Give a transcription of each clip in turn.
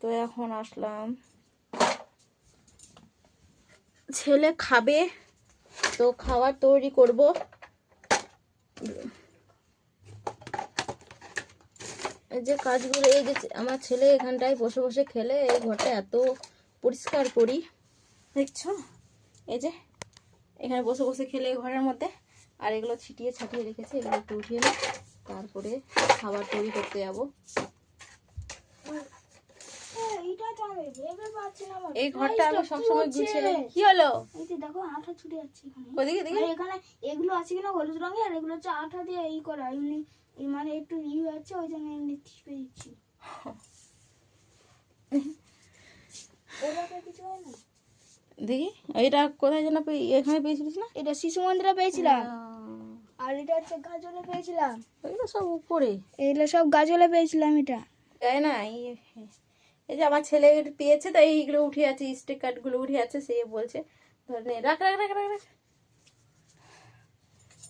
তো এখন আসলাম, ছেলে খাবে তো খাবার তৈরি করব। এই যে কাজগুলো, এই যে আমার ছেলে এখানটায় বসে বসে খেলে, এই ঘরটা এত পরিষ্কার করি দেখছো, এই যে এখানে বসে বসে খেলে ঘরের মধ্যে, আর এগুলো ছিটিয়ে ছাটিয়ে রেখেছে, এগুলো একটু উঠিয়ে নিই, তারপরে খাবার তৈরি করতে যাবো। এই ঘরটা আমি সবসময় গুছিয়ে নেই। কি হলো? এই যে দেখো আঠা ছুটে যাচ্ছে এখানে। ওদিকে দেখি এখানে এগুলো আছে কিনা হলুদ রঙের, আর এগুলো হচ্ছে আঠা দিয়ে এই করা, এমনি মানে একটু হয়ে যাচ্ছে, ওই জন্য এমনি ছিপে দিচ্ছি। ওটাতে কিছু হয় না। দেখি এটা কোথায় যেন এখানে পেয়েছিলিস না? এটা শিশু মন্দিরে পেয়েছিলাম, আর এটা হচ্ছে গাজলে পেয়েছিলাম। এগুলো সব উপরে, এগুলো সব গাজলে পেয়েছিলাম। এটা তাই না? এই যে আমার ছেলে পেয়েছে, তাই এইগুলো উঠে আছে, স্টিক কার্ডগুলো উঠে আছে, সে বলছে ধর নে, রাখ রাখ রাখ রাখ রাখ।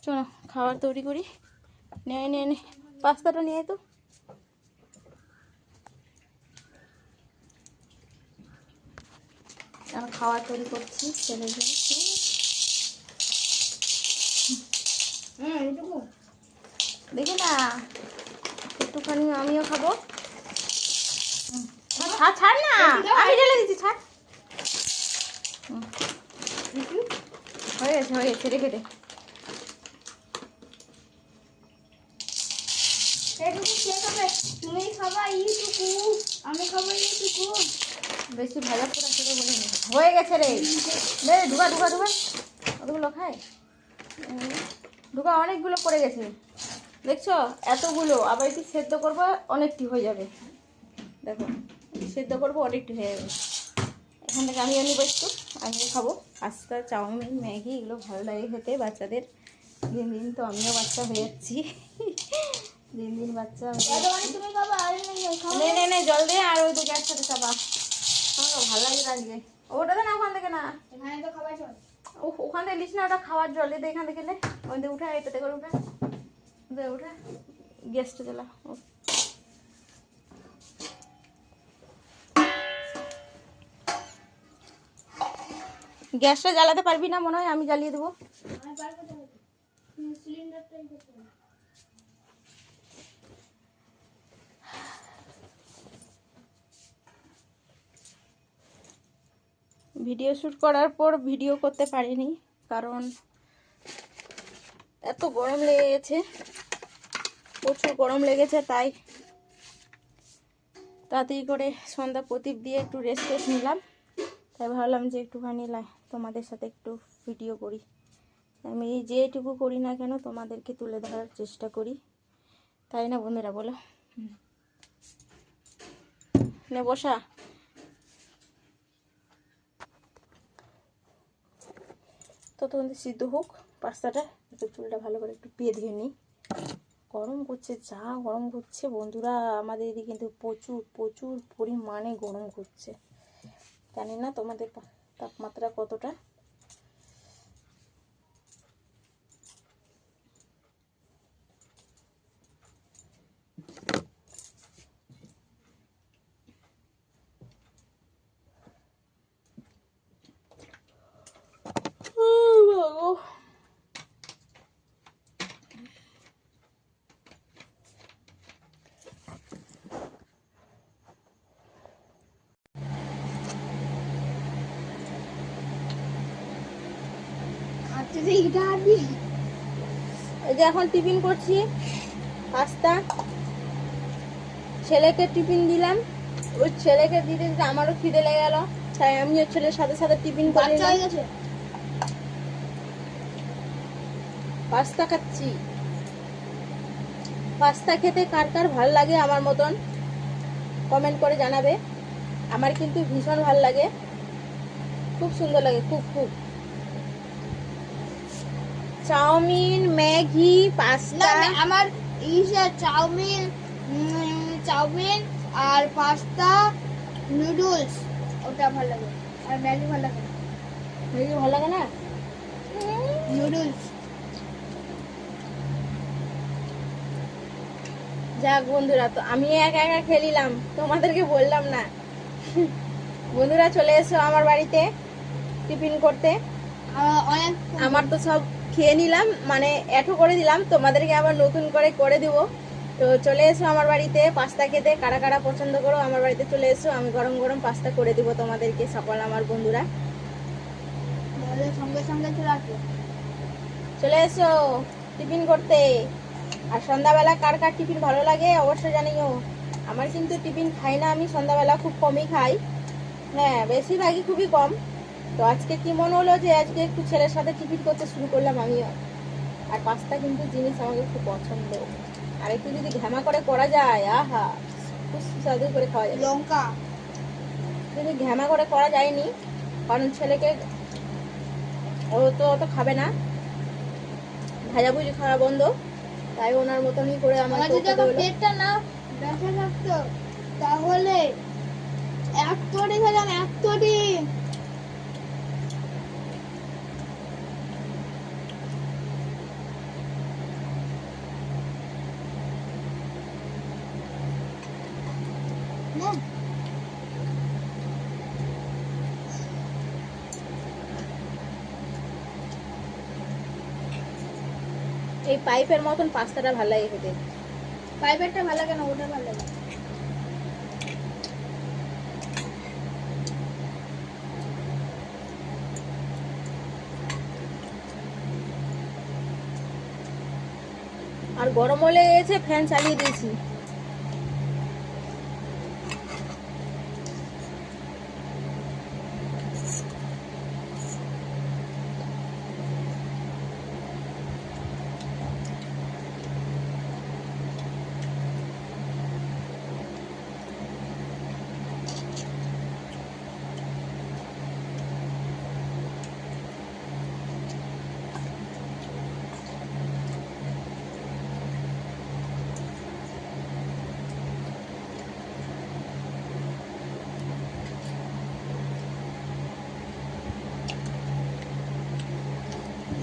চলো খাবার তৈরি করি। নে নে নে, পাস্তাটা নিয়ে তো। আমি খাবার তৈরি করছি ছেলের জন্য। দেখি না, একটুখানি আমিও খাবো। ছাড় ছাড় না, আমি ঢেলে দিচ্ছি, ছাড়। হয়ে গেছে রেখে দে। তুমি খাবা এইটুকু, আমি খাবো এইটুকু। বেশি ভাজা পোড়া সেটা বলে নি, হয়ে গেছে রে। রে ঢুকা ঢুকা ঢুকা, অতগুলো খায় ঢুকা, অনেকগুলো পড়ে গেছে দেখছো, এতগুলো আবার একটু সেদ্ধ করবো, অনেকটি হয়ে যাবে। দেখো সেদ্ধ করবো, অনেকটি হয়ে যাবে। এখান থেকে আমিও নিবো একটু, আমিও খাবো। পাস্তা, চাউমিন, ম্যাগি এগুলো ভালো লাগে খেতে বাচ্চাদের। দিন দিন তো আমিও বাচ্চা হয়ে যাচ্ছি, দিন দিন বাচ্চা নে নে নে, জল দে, আর ওই দিকে একসাথে চাপা। আমার ভালো লাগে আজকে। ওটা দে না, ওখান থেকে না, ওখান থেকে লিস না, ওটা খাওয়ার জল দে, এখান থেকে নে, ওই দিয়ে উঠা, এটাতে করে উঠা, দে উঠা, গ্যাসটা জ্বালা। গ্যাসটা জ্বালাতে পারবি না মনে হয়, আমি জ্বালিয়ে দেবো। ভিডিও শ্যুট করার পর ভিডিও করতে পারিনি, কারণ এত গরম লেগে গেছে, প্রচুর গরম লেগেছে, তাই তাড়াতাড়ি করে সন্ধ্যা প্রদীপ দিয়ে একটু রেস্ট নিলাম। তাই ভাবলাম যে একটুখানি তোমাদের সাথে একটু ভিডিও করি। আমি যেটুকু করি না কেন তোমাদেরকে তুলে ধরার চেষ্টা করি, তাই না বন্ধুরা, বলো? নে বসা। ততক্ষণ সিদ্ধ হোক পাস্তাটা, একটু চুলটা ভালো করে একটু বেঁধে নিই। গরম করছে, যা গরম করছে বন্ধুরা, আমাদের এদিকে কিন্তু প্রচুর প্রচুর পরিমাণে গরম করছে। জানি না তোমাদের তাপমাত্রা কতটা। এই যে এখন টিফিন করছি, পাস্তা। ছেলেকে টিফিন দিলাম, ওই ছেলেকে দিতে দিতে আমারও খিদে লেগে গেল, তাই আমিও ছেলের সাথে সাথে টিফিন করে নিলাম। পাস্তা খাচ্ছি। পাস্তা খেতে কার কার ভালো লাগে আমার মতন কমেন্ট করে জানাবে। আমার কিন্তু ভীষণ ভালো লাগে, খুব সুন্দর লাগে, খুব খুব। চাউমিন, ম্যাগি, পাস্তা, আমার চাউমিন, চাউমিন আর পাস্তা, নুডলস ওটা ভালো লাগে, আর ম্যাগি ভালো লাগে। ম্যাগি ভালো লাগে না? নুডলস যাক বন্ধুরা, তো আমি একা একা খেলিলাম, তোমাদেরকে বললাম না। বন্ধুরা চলে এসো আমার বাড়িতে টিফিন করতে। অনেক আমার তো সব খেয়ে নিলাম, মানে এঠো করে দিলাম, তোমাদেরকে আবার নতুন করে করে দিব। তো চলে এসো আমার বাড়িতে পাস্তা খেতে, কারা কারা পছন্দ করো আমার বাড়িতে চলে এসো, আমি গরম গরম পাস্তা করে দিব তোমাদেরকে, সকল আমার বন্ধুরা আমাদের সঙ্গে সঙ্গে চলে আসবে। চলে এসো টিফিন করতে। আর সন্ধ্যাবেলা কার কার টিফিন ভালো লাগে অবশ্যই জানিও। আমার কিন্তু টিফিন খাই না, আমি সন্ধ্যাবেলা খুব কমই খাই, হ্যাঁ বেশিরভাগই খুবই কম। তো আজকে কি মনে হলো যে আজকে একটু ছেলের সাথে টিফিন করতে শুরু করলাম আমিও। আর পাস্তা কিন্তু জিনিস আমাকে খুব পছন্দ, আর একটু যদি ঘ্যামা করে করা যায়, আহা খুব সুস্বাদু করে খাওয়া যায়। লঙ্কা কিন্তু ঘ্যামা করে করা যায়নি, কারণ ছেলেকে ও তো অত খাবে না, ভাজাভুজি খাওয়া বন্ধ, তাই ওনার মতনই করে আমার আমাকে যদি এখন পেটটা না ব্যথা থাকতো তাহলে এক তরি খেলাম, এক তরি। না এই পাইপের মতন পাস্তাটা ভালো লাগে খেতে। পাইপেরটা ভালো লাগে না, ওটা ভালো লাগে। আর গরম হলে এসে ফ্যান চালিয়ে দিয়েছি।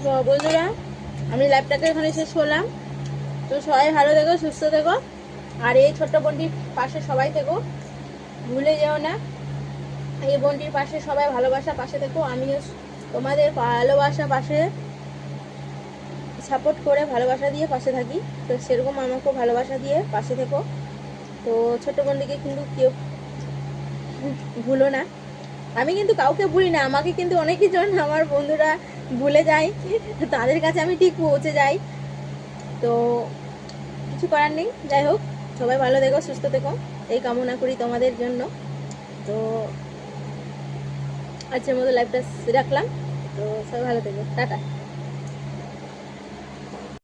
তো বন্ধুরা আমি লাইভটাকে এখানে শেষ করলাম। তো সবাই ভালো থেকো, সুস্থ থেকো, আর এই ছোট্ট বোনটির পাশে সবাই থেকো, ভুলে যেও না। এই বোনটির পাশে সবাই ভালোবাসা পাশে থেকো, আমিও তোমাদের ভালোবাসা পাশে সাপোর্ট করে ভালোবাসা দিয়ে পাশে থাকি। তো সেরকম আমাকেও ভালোবাসা দিয়ে পাশে থেকো। তো ছোট্ট বোনটিকে কিন্তু কেউ ভুলো না। আমি কিন্তু কাউকে ভুলি না, আমাকে কিন্তু অনেকই জন আমার বন্ধুরা ভুলে যায়, তাদের কাছে আমি ঠিক পৌঁছে যাই। তো কিছু করার নেই, যাই হোক সবাই ভালো থেকো, সুস্থ থেকো, এই কামনা করি তোমাদের জন্য। তো আজকের মতো লাইভটা রাখলাম। তো সবাই ভালো থেকো, টাটা।